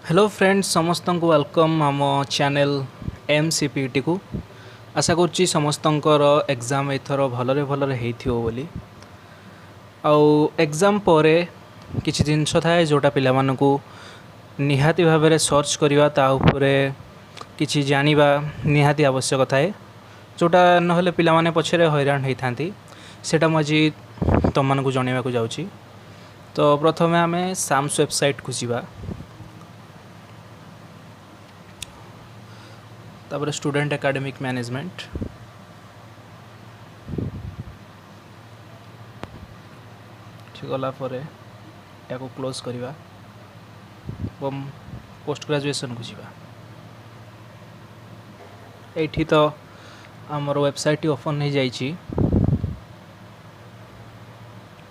Hello friends समस्त को welcome आम चैनल MCPT को आशा करुच्ची समस्तंकर एग्जाम एथर भलरे भलरे हेइथियो बोली आउ एग्जाम परे किछि जिनस थाए जोटा पिला मानकू निहाती भाव में सर्च करवा ता उपरे किछि जानिबा निहाती आवश्यक थाए जोटा नहले पिला माने पछरे हैरान होइथांती सेटा म आज तुम मानकू जणैबा को जाउची। तो प्रथमे आमे साम्स वेबसाइट को जीवा तापर स्टूडेंट एकेडमिक मैनेजमेंट ठीक गला या क्लोज करवा पोस्ट ग्रेजुएशन को जीवा। एठी तो आमर वेबसाइट ओपन हो जाइए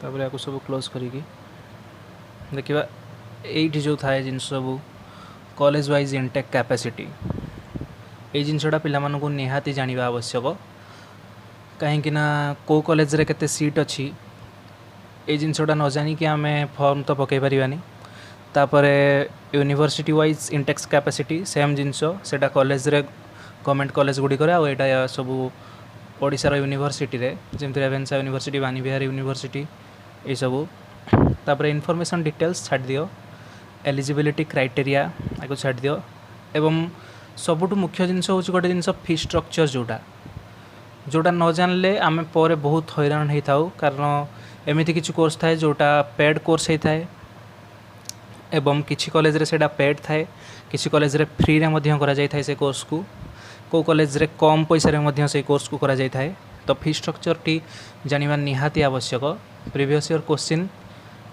तापर या सब क्लोज करिकी देखिबा एठी जो थाए जिन सब कॉलेज वाइज इनटेक कैपेसिटी ये जिनसटा पिलामानकू निहाती जानिबा आवश्यक कहीं कौ कॉलेज रे केते सीट अच्छी ये जिनसटा न जानिकी आम फॉर्म तो पकई पारानी। तापर university wise intakes capacity same जिनस सेटा कॉलेज रे गवर्नमेंट कॉलेज गुड़िक आटा सब ओडिशार यूनिवर्सिटी रे जमती रेवेन्सा यूनिवर्सिटी बाणीविहार यूनिवर्सिटी ये सब। तापर इनफॉरमेशन डिटेल्स छाड़ दियो एलिजिबिलिटी क्राइटेरिया आगे छाड़ दियो एवं सबुठ मुख्य जिनस हूँ गोटे जिनस फी स्ट्रक्चर जोटा जोटा न जानले आम पर बहुत हैरान होता कारण एमती किसी कोर्स थाए जोटा पेड कोर्स होता है एवं किसी कॉलेज रे सेटा पेड थाए किसी कॉलेज रे फ्री रे मध्य करा जाय थाए से कोर्स को कौ कॉलेज रे कम पैसा रे मध्य से कोर्स को करा जाय थाए। तो फी स्ट्रक्चर टी जानिबा निहाती आवश्यक। प्रीवियस ईयर क्वेश्चन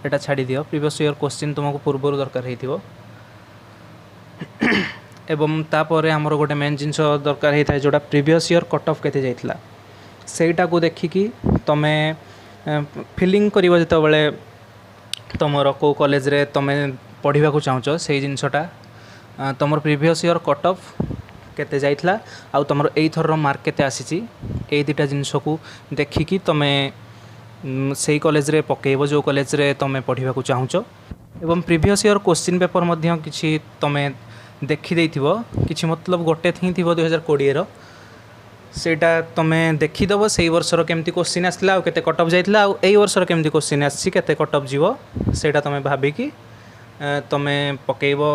एटा छाड़ी दियो प्रीवियस ईयर क्वेश्चन तुमको पूर्व दरकार हेतिबो एवं तापर आमर गोटे मेन जिनस दरकार होता है जोटा प्रीवियस ईयर कट ऑफ केते जाइतला सेटा को देखिकी तमे फिलिंग करिवो जते बेले तमरो को कॉलेज रे तमे पढ़िबा को चाहछो से जिनसटा तमर प्रीवियस ईयर कट ऑफ केते जाइतला आ तमर एई थर मार्क केते आसीची ए दुटा जिनस को देखिकी तमे सेई कॉलेज रे पकेइबो जो कॉलेज रे तमे पढ़िबा को चाहछो। एवं प्रीवियस ईयर क्वेश्चन पेपर मध्य किछि तमे देखी किसी मतलब गोटे थी 2020 सेटा तुमे देखीदेव से वर्षर केमती क्वेश्चन आसला केते कट ऑफ जाइतला आ एई वर्षर केमती क्वेश्चन आसी केते कट ऑफ जीवो सेटा तुमे भाबिकी तुमे पकेइबो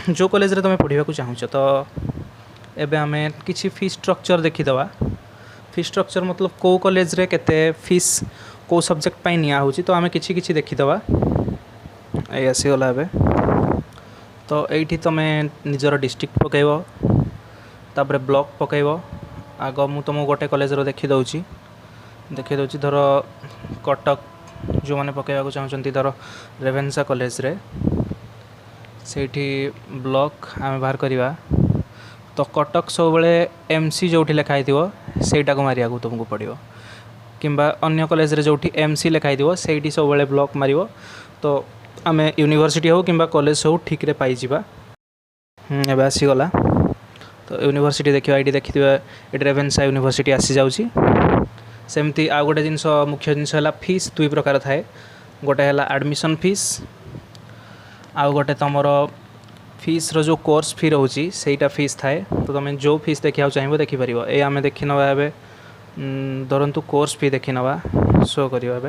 जो कॉलेज रे तुमे पढ़िबा को चाहछो। तो एबे आमे किछि फी स्ट्रक्चर देखीदवा। फी स्ट्रक्चर मतलब को कॉलेज रे केते फीस को सब्जेक्ट पाई निया होची तो आमे किछि किछि देखीदवा। ए आसी गला एबे तो ये तुम निजर डिस्ट्रिक्ट पकईब तापर ब्लॉक पकईब आग मु तुम गोटे कॉलेज देखी दौची धर कटक जो मैंने पकईवा चाहते धर रेवेन्सा कॉलेज रे सेठी ब्लॉक आम बाहर करवा तो कटक सब बेले MC जो लिखाई सेटा को मारिया को तुमको पड़ो किंबा अन्य कॉलेज रे जो MC लिखाई से सब बेले ब्लॉक मार तो आम यूनिवर्सिटी हो कि कॉलेज हो ठीक रे पाई जिबा। एबे आसीगला तो यूनिवर्सिटी देखिए ये देखिए ये रेवेन्सा यूनिवर्सिटी आसी जाउची। सेमती आ गोटे जिनस मुख्य जिनस है फीस दुई प्रकार थाए गोटे है एडमिशन फीस आ गोटे तुमर फीस रो जो कोर्स फी रोची सेटा फीस थाए तो तुम जो फीस देखा चाहिए देखिपर ये आम देखी नवा धरतु कोर्स फी देखी नवा शो कर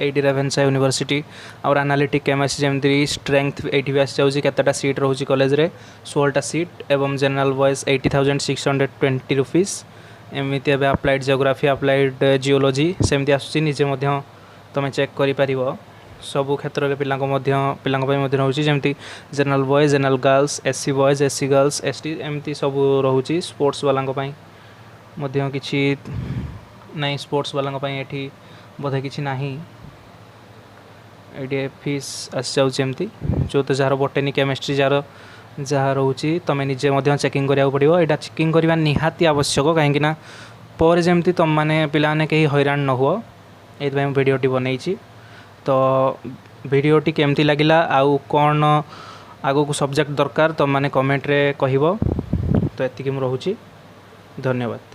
एटी रेवेन्सा यूनिवर्सिटी और एनालिटिक केमिस्ट्री जमती स्ट्रेंथ ये भी आसी जाऊँगी केतेटा सीट रोचे कॉलेज रे 16टा सीट एवं जनरल बॉयज 80,620 रुपीस एमती एवं अप्लाइड जियोग्राफी अप्लाइड जियोलॉजी सेमती आसूँ निजे तुम चेक कर सबु क्षेत्र में पिलांची जमती general boys general girls SC boys SC girls ST एमती सब रोचे स्पोर्ट्स वाला किसी नहीं स्पोर्ट्स वाला ये बोधे किसी नहीं ये फीस आसी जाऊँगी जो तो जार बोटेनी केमिस्ट्री जार जहाँ रोचे तुम निजे चेकिंग करा पड़ो यहाँ चेकिंग करवा निहाती आवश्यक कहीं पर जमती तुम मैंने पिलाने कहीं हैरान न हुआ ये वीडियोटी बनई। तो वीडियोटी केमती लगिला आउ कौन आगो को सब्जेक्ट दरकार तुम मैंने कमेंट रे कहब। तो एतिकी मु रहूची धन्यवाद।